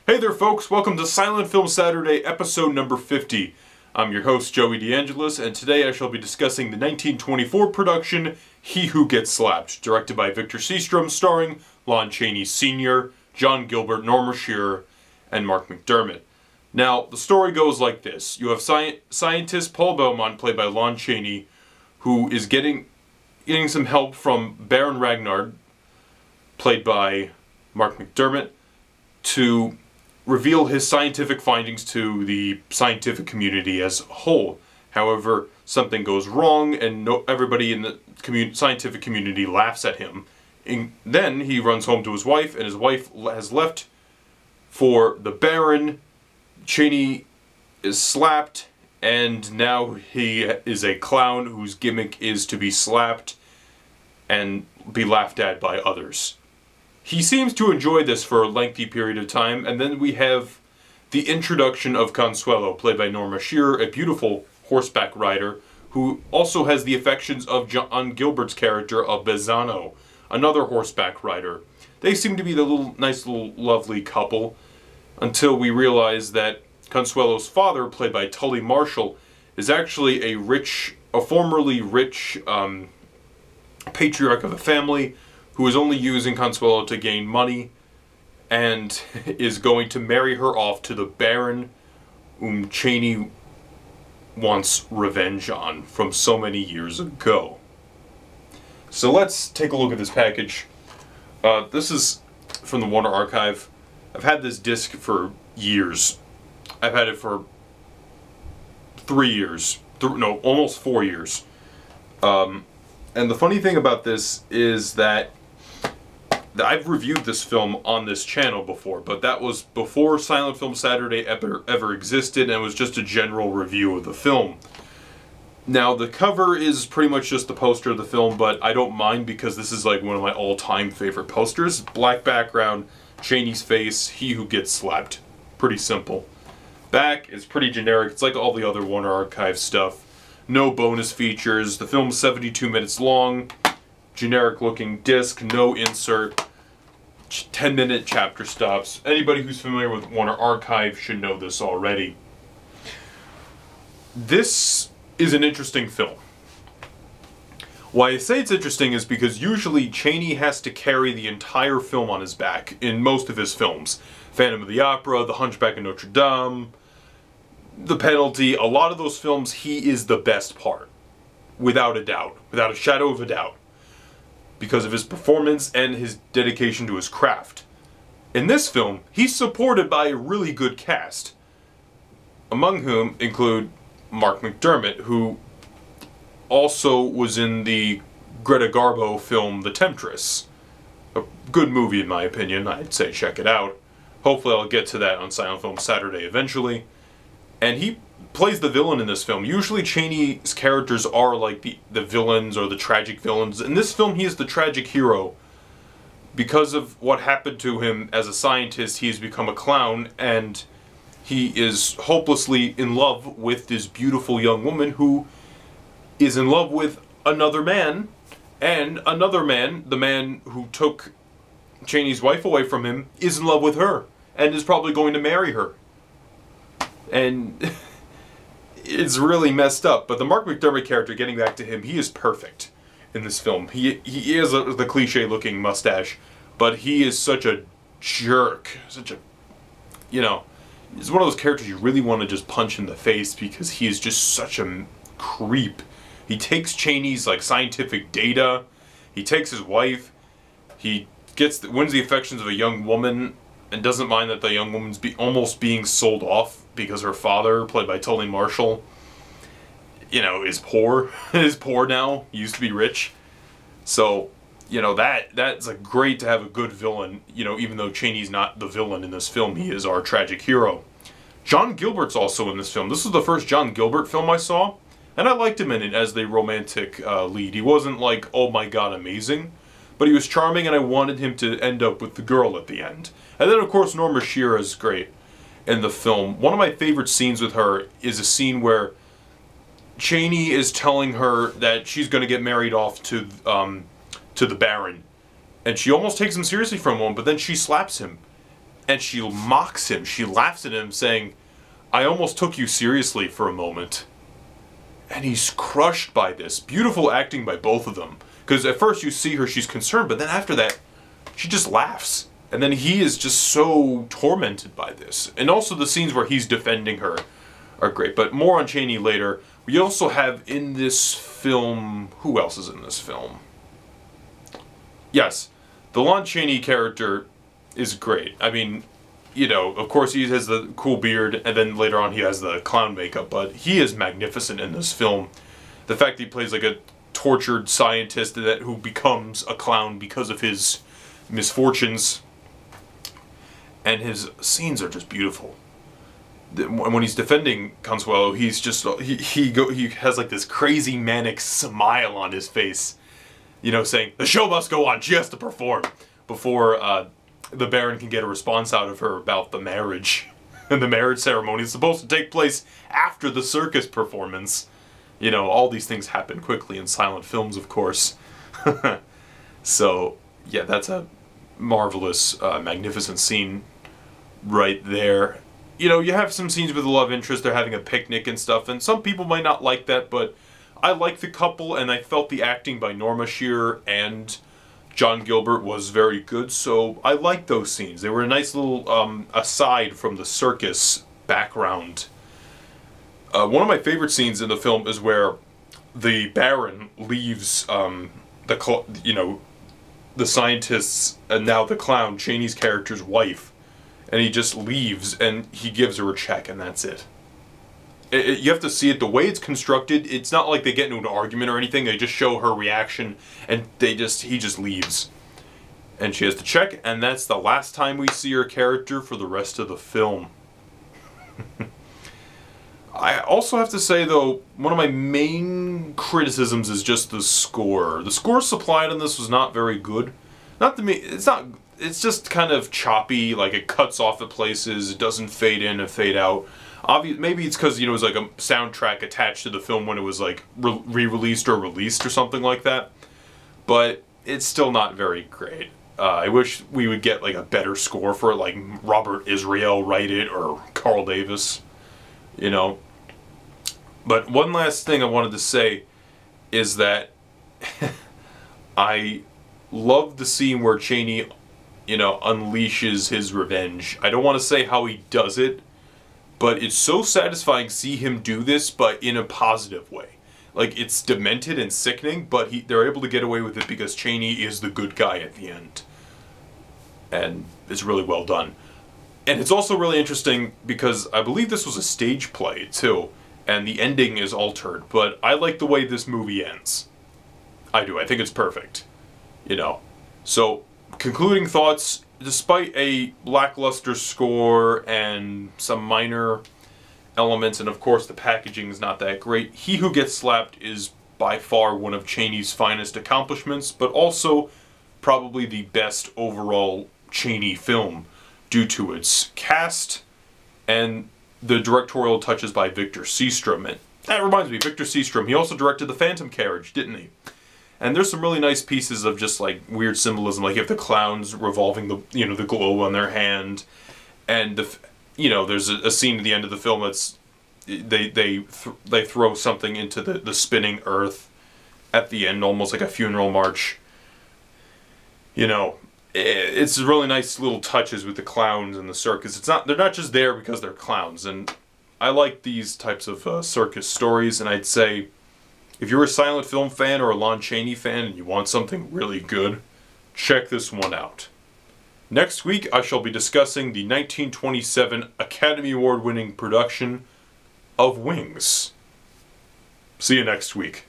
Hey there folks, welcome to Silent Film Saturday, episode number 50. I'm your host, Joey DeAngelis, and today I shall be discussing the 1924 production, He Who Gets Slapped, directed by Victor Sjostrom, starring Lon Chaney Sr., John Gilbert, Norma Shearer, and Mark McDermott. Now, the story goes like this. You have scientist Paul Beaumont, played by Lon Chaney, who is getting some help from Baron Ragnar, played by Mark McDermott, to reveal his scientific findings to the scientific community as a whole. However, something goes wrong and everybody in the scientific community laughs at him. And then he runs home to his wife, and his wife has left for the Baron. Chaney is slapped, and now he is a clown whose gimmick is to be slapped and be laughed at by others. He seems to enjoy this for a lengthy period of time, and then we have the introduction of Consuelo, played by Norma Shearer, a beautiful horseback rider, who also has the affections of John Gilbert's character of Bezzano, another horseback rider. They seem to be the nice little lovely couple, until we realize that Consuelo's father, played by Tully Marshall, is actually a formerly rich patriarch of a family who is only using Consuelo to gain money, and is going to marry her off to the Baron, whom Chaney wants revenge on from so many years ago. So let's take a look at this package. This is from the Warner Archive. I've had this disc for years. I've had it for 3 years. No, almost 4 years. And the funny thing about this is that I've reviewed this film on this channel before, but that was before Silent Film Saturday ever existed, and it was just a general review of the film. Now, the cover is pretty much just the poster of the film, but I don't mind because this is like one of my all-time favorite posters. Black background, Chaney's face, He Who Gets Slapped. Pretty simple. Back is pretty generic. It's like all the other Warner Archive stuff. No bonus features. The film's 72 minutes long. Generic looking disc, no insert. 10-minute chapter stops. Anybody who's familiar with Warner Archive should know this already. This is an interesting film. Why I say it's interesting is because usually Chaney has to carry the entire film on his back in most of his films. Phantom of the Opera, The Hunchback of Notre Dame, The Penalty, a lot of those films he is the best part. Without a doubt. Without a shadow of a doubt. Because of his performance and his dedication to his craft. In this film, he's supported by a really good cast, among whom include Mark McDermott, who also was in the Greta Garbo film The Temptress. A good movie in my opinion. I'd say check it out. Hopefully I'll get to that on Silent Film Saturday eventually. And he plays the villain in this film. Usually Chaney's characters are like the villains or the tragic villains. In this film he is the tragic hero. Because of what happened to him as a scientist, he has become a clown, and he is hopelessly in love with this beautiful young woman who is in love with another man, and another man, the man who took Chaney's wife away from him, is in love with her, and is probably going to marry her. And it's really messed up. But the Mark McDermott character, getting back to him, he is perfect in this film. He is the cliche-looking mustache, but he is such a jerk. Such a, you know, he's one of those characters you really want to just punch in the face because he is just such a creep. He takes Chaney's like scientific data. He takes his wife. He wins the affections of a young woman and doesn't mind that the young woman's almost being sold off because her father, played by Tully Marshall, you know, is poor. is poor now. He used to be rich. So, you know, that's like great to have a good villain, you know, even though Chaney's not the villain in this film. He is our tragic hero. John Gilbert's also in this film. This was the first John Gilbert film I saw, and I liked him in it as the romantic lead. He wasn't like, oh my god, amazing, but he was charming, and I wanted him to end up with the girl at the end. And then, of course, Norma Shearer is great in the film. One of my favorite scenes with her is a scene where Chaney is telling her that she's going to get married off to the Baron, and she almost takes him seriously for a moment, but then she slaps him. and she mocks him. She laughs at him, saying, "I almost took you seriously for a moment." And he's crushed by this. Beautiful acting by both of them. Because at first you see her, she's concerned, but then after that, she just laughs. And then he is just so tormented by this. And also the scenes where he's defending her are great. But more on Chaney later. We also have in this film... Who else is in this film? Yes, the Lon Chaney character is great. I mean, you know, of course he has the cool beard, and then later on he has the clown makeup, but he is magnificent in this film. The fact that he plays like a tortured scientist who becomes a clown because of his misfortunes, and his scenes are just beautiful. When he's defending Consuelo, he's just he has like this crazy manic smile on his face, you know, saying the show must go on. She has to perform before the Baron can get a response out of her about the marriage. And the marriage ceremony is supposed to take place after the circus performance. You know, all these things happen quickly in silent films, of course. So, yeah, that's a marvelous, magnificent scene right there. You know, you have some scenes with the love interest, they're having a picnic and stuff, and some people might not like that, but I like the couple, and I felt the acting by Norma Shearer and John Gilbert was very good, so I like those scenes. They were a nice little aside from the circus background. One of my favorite scenes in the film is where the Baron leaves the scientists and now the clown, Chaney's character's wife, and he just leaves and he gives her a check and that's it. You have to see it the way it's constructed. It's not like they get into an argument or anything. They just show her reaction, and he just leaves, and she has to check, and that's the last time we see her character for the rest of the film. I also have to say though, one of my main criticisms is just the score. The score supplied on this was not very good. Not to me. It's not. It's just kind of choppy. Like it cuts off at places. It doesn't fade in and fade out. Maybe it's because, you know, it was like a soundtrack attached to the film when it was like re-released or released or something like that. But it's still not very great. I wish we would get like a better score for it, like Robert Israel write it or Carl Davis, you know. But one last thing I wanted to say is that I love the scene where Chaney, you know, unleashes his revenge. I don't want to say how he does it, but it's so satisfying to see him do this, but in a positive way. Like, it's demented and sickening, but they're able to get away with it because Chaney is the good guy at the end. And it's really well done. And it's also really interesting because I believe this was a stage play, too. And the ending is altered, but I like the way this movie ends. I do. I think it's perfect. You know. So, concluding thoughts. Despite a lackluster score and some minor elements, and of course the packaging is not that great, He Who Gets Slapped is by far one of Chaney's finest accomplishments, but also probably the best overall Chaney film due to its cast and the directorial touches by Victor Sjostrom. And that reminds me, Victor Sjostrom, he also directed The Phantom Carriage, didn't he? And there's some really nice pieces of just like weird symbolism, like you have the clowns revolving the, you know, the globe on their hand, and there's a scene at the end of the film that's they throw something into the spinning earth at the end, almost like a funeral march. You know, it's really nice little touches with the clowns and the circus. They're not just there because they're clowns, and I like these types of circus stories, and I'd say, if you're a silent film fan or a Lon Chaney fan and you want something really good, check this one out. Next week, I shall be discussing the 1927 Academy Award winning production of Wings. See you next week.